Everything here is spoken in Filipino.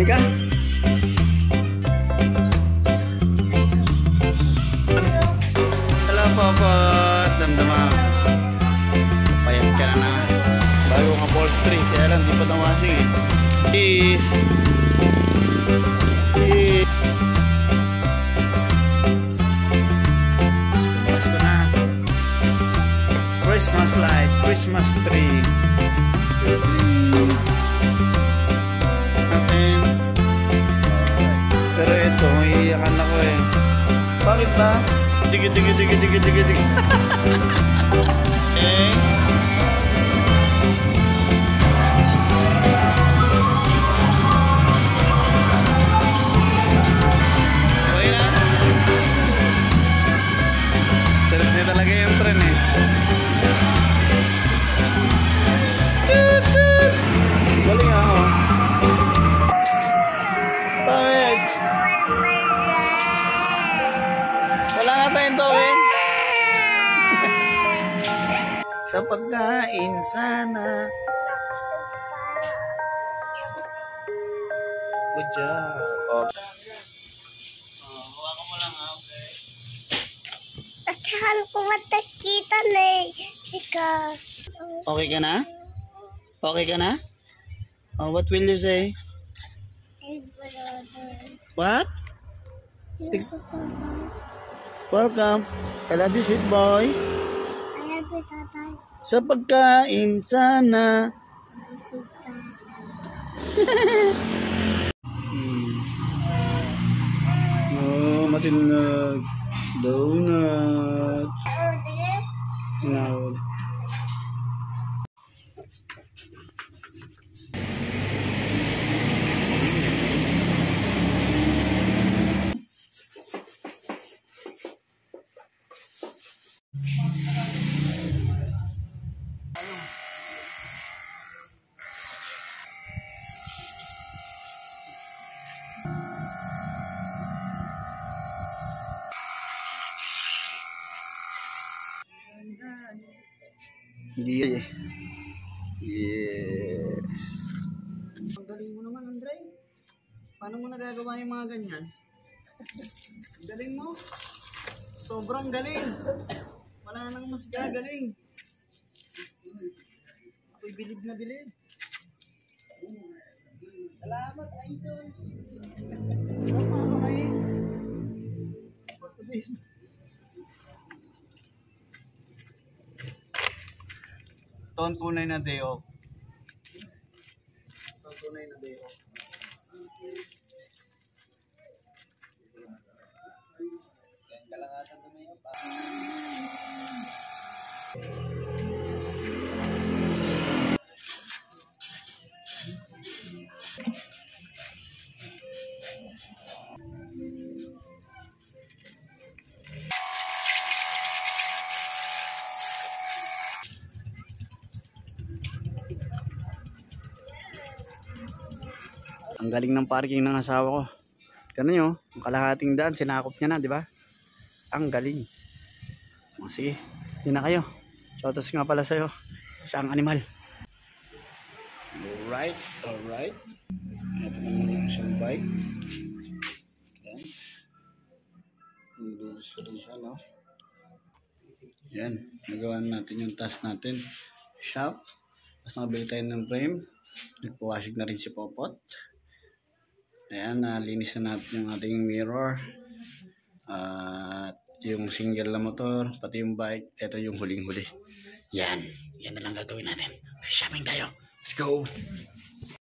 ka. Hello po. Damdamang. Payat ka na. Bago nga Wall Street. Kaya lang di pa tawasing eh. Cheese. Cheese. Pasko na. Christmas light. Christmas tree. Natin. Pero ito, iiyakan ako eh. Bakit ba? Digi. Okay. Okay na? Trip niya talaga yung tren eh. Galing ako. Bakit? Wala nga tayong tawin. Sa pagkain sana. Good job. Hawakan mo lang ha, okay? Takahan ko matakita na eh. Sika. Okay ka na? Okay ka na? Oh, what will you say? What? Welcome. I love you, sweet boy. I love you, tatay. Sa pagkain sana. Oh, matinag. Donut. Tinawag. Yes. Ang galing mo naman, Andre. Paano mo nagagawa yung mga ganyan? Ang galing mo. Sobrang galing. Wala nang mas gagaling. Ako'y bilib na bilib. Salamat, idol. Sa mga mais. Portuguese. Ito ang tunay na day off. Ito ang tunay na day off. Kalangatan na ngayon pa. Ang galing ng parking ng asawa ko. Ganun nyo, ang kalahating daan, sinakop niya na, di ba? Ang galing. O, sige, yun na kayo. Shoutout nga pala sa'yo. Isang animal. Alright. Ito naman yung isang bike. Yan. Nag-release ko rin siya, no? Yan. Nagawa natin yung task natin. Shop. Tapos nakabili tayo ng frame. Nagpawashing na rin si Popot. Ayan, nalinis na natin yung ating mirror. At yung single na motor, pati yung bike. Ito yung huling-huli. Yan na lang gagawin natin. Shopping tayo. Let's go!